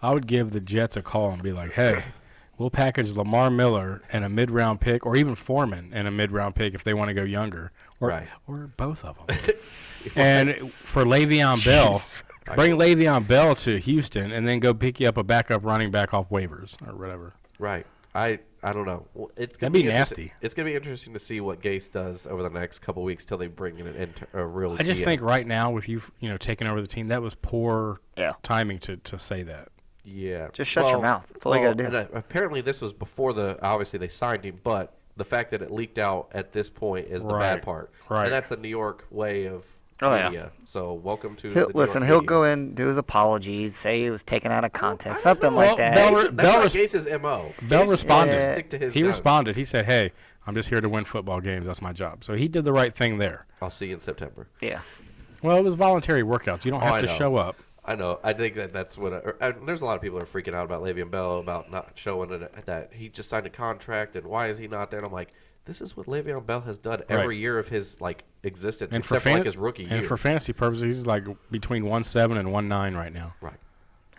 I would give the Jets a call and be like, "Hey, we'll package Lamar Miller and a mid-round pick, or even Foreman and a mid-round pick if they want to go younger, or both of them." And for Le'Veon Bell, bring Le'Veon Bell to Houston, and then go pick you up a backup running back off waivers or whatever. Right. I don't know. Well, That'd be nasty. It's going to be interesting to see what Gase does over the next couple weeks till they bring in a real I just GM. think right now with you taking over the team, that was poor timing to say that. Yeah. Just shut your mouth. That's all you got to do. And apparently this was before obviously they signed him, but the fact that it leaked out at this point is the bad part. Right. And that's the New York way of media. So welcome to the New Listen, York he'll media. go in, do his apologies, say he was taken out of context, something Well, like that. Bell- That's not Gase's MO. Bell Gase responded. has to stick to his He guns. responded. He said, "Hey, I'm just here to win football games. That's my job." So he did the right thing there. I'll see you in September. Yeah. Well, it was voluntary workouts. You don't have I to know. show up. I know. I think that's what. There's a lot of people that are freaking out about Le'Veon Bell about not showing that he just signed a contract and why is he not there? And I'm like, this is what Le'Veon Bell has done every year of his existence, And except for his rookie year. And for fantasy purposes, he's like between 1.7 and 1.9 right now. Right.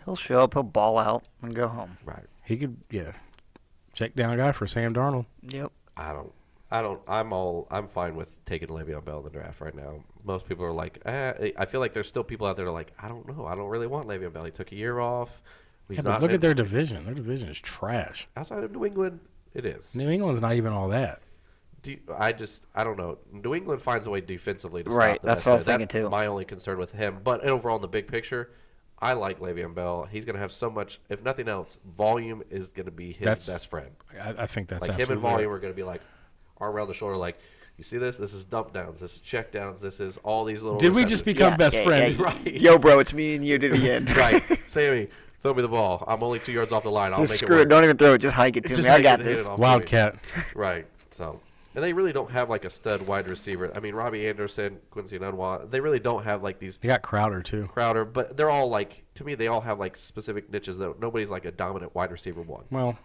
He'll show up, he'll ball out, and go home. Right. He could, check down a guy for Sam Darnold. Yep. I'm fine with taking Le'Veon Bell in the draft right now. Most people are like, I feel like there's still people out there that are like, I don't know. I don't really want Le'Veon Bell. He took a year off. He's But look at their division. Their division is trash. outside of New England, it is. New England's not even all that. I don't know. New England finds a way defensively to Right, stop them. that's what I was thinking, That's too. my only concern with him. But overall, in the big picture, I like Le'Veon Bell. He's going to have so much, if nothing else, volume is going to be his best friend. I think that's Like him absolutely and volume right. are going to be like arm around the shoulder. Like, you see this? This is dump downs. This is check downs. This is all these little. Did we just become best friends? Right. Yo, bro, it's me and you to the end. Right. Sammy, throw me the ball. I'm only 2 yards off the line. I'll Just make it screw work. it. Don't even throw it. Just hike it to Just me. I hike got it and hit this. it off me. Wildcat. Right. So, and they really don't have like a stud wide receiver. I mean, Robbie Anderson, Quincy Nunwa, they really don't have like these They got Crowder too. Crowder, but they're all like, to me, they all have like specific niches that nobody's like a dominant wide receiver one. Well,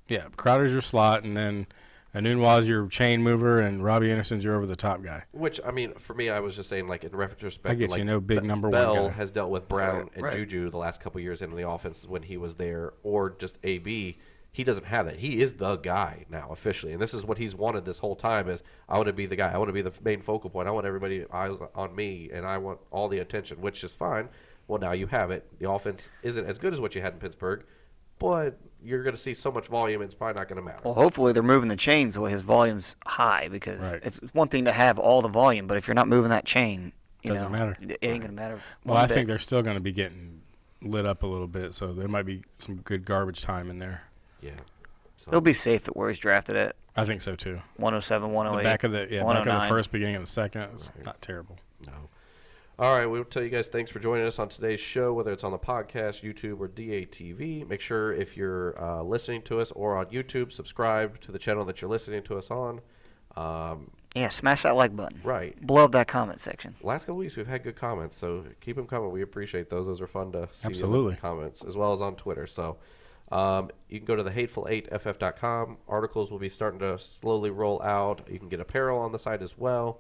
yeah, Crowder's your slot, and then Anunwa's your chain mover, and Robbie Anderson's your over the top guy. Which, I mean, for me, I was just saying, like, in retrospect, I get like, you, no big number one Bell guy. has dealt with Brown and Right. Juju the last couple years into the offense when he was there, or just AB. He doesn't have that. He is the guy now, officially. And this is what he's wanted this whole time is, I want to be the guy. I want to be the main focal point. I want everybody eyes on me, and I want all the attention, which is fine. Well, now you have it. The offense isn't as good as what you had in Pittsburgh, but you're going to see so much volume, it's probably not going to matter. Well, hopefully they're moving the chain so his volume's high because Right. it's one thing to have all the volume, but if you're not moving that chain, Doesn't matter. It ain't going to matter. Well, one I think bit. they're still going to be getting lit up a little bit, so there might be some good garbage time in there. Yeah. So, He'll be safe at where he's drafted at I think so too. 107, The 108. back of the back of 109. the first, beginning of the second, it's not terrible. no. All right, we'll tell you guys thanks for joining us on today's show, whether it's on the podcast, YouTube, or DATV. Make sure if you're listening to us or on YouTube, subscribe to the channel that you're listening to us on. Yeah, smash that like button. Right. Blow up that comment section. Last couple weeks we've had good comments, so keep them coming. We appreciate those. Those are fun to see. Absolutely. In the comments, as well as on Twitter. So you can go to thehateful8ff.com. Articles will be starting to slowly roll out. You can get apparel on the site as well.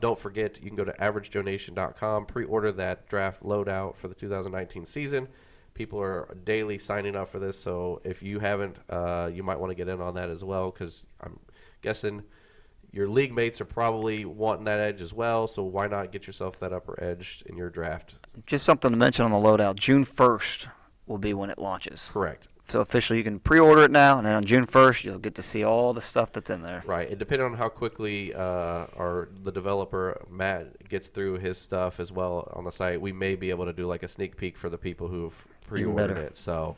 Don't forget, you can go to averagejonation.com, pre-order that draft loadout for the 2019 season. People are daily signing up for this, so if you haven't, you might want to get in on that as well, because I'm guessing your league mates are probably wanting that edge as well, so why not get yourself that upper edge in your draft? Just something to mention on the loadout. June 1st will be when it launches. Correct. So officially you can pre-order it now, and then on June 1st you'll get to see all the stuff that's in there. Right. And depending on how quickly the developer, Matt, gets through his stuff as well on the site, we may be able to do like a sneak peek for the people who've pre-ordered better. it. So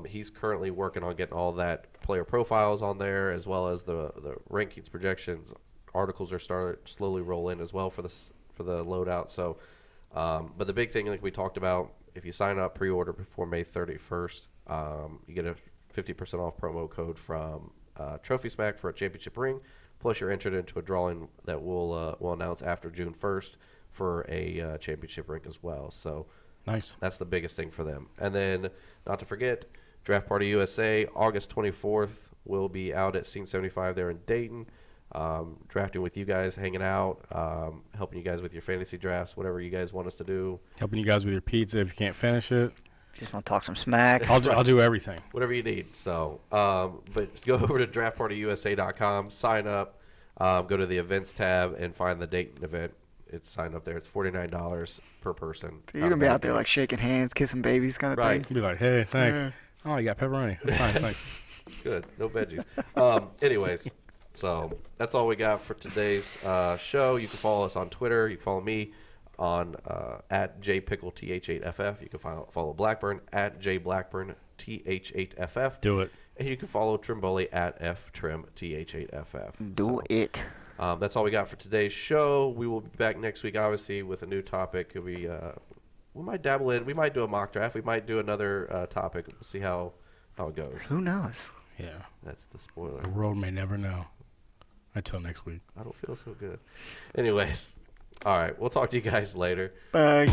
he's currently working on getting all that player profiles on there, as well as the rankings, projections. Articles are starting to slowly roll in as well for the loadout. So, but the big thing, like we talked about, if you sign up pre-order before May 31st, you get a 50% off promo code from Trophy Smack for a championship ring. Plus, you're entered into a drawing that we'll announce after June 1st for a championship ring as well. So Nice. that's the biggest thing for them. And then, not to forget, Draft Party USA, August 24th, will be out at Scene 75 there in Dayton. Drafting with you guys, hanging out, helping you guys with your fantasy drafts, whatever you guys want us to do. Helping you guys with your pizza if you can't finish it. Just want to talk some smack. I'll do everything. Whatever you need. So, but go over to draftpartyusa.com, sign up, go to the events tab, and find the Dayton event. It's signed up there. It's $49 per person. You're going to be out there like shaking hands, kissing babies kind of Right. thing. Be like, hey, thanks. Yeah. Oh, you got pepperoni. That's nice. Thanks. Good. No veggies. Anyways, so that's all we got for today's show. You can follow us on Twitter. You can follow me on at jpickleTH8FF. You can follow Blackburn at jblackburnTH8FF. Do it. And you can follow Trimboli at ftrimTH8FF. Do So, it. that's all we got for today's show. We will be back next week, obviously, with a new topic. We might dabble in. We might do a mock draft. We might do another topic. We'll see how it goes. Who knows? Yeah. That's the spoiler. The world may never know. Until next week. I don't feel so good. Anyways, all right. We'll talk to you guys later. Bye.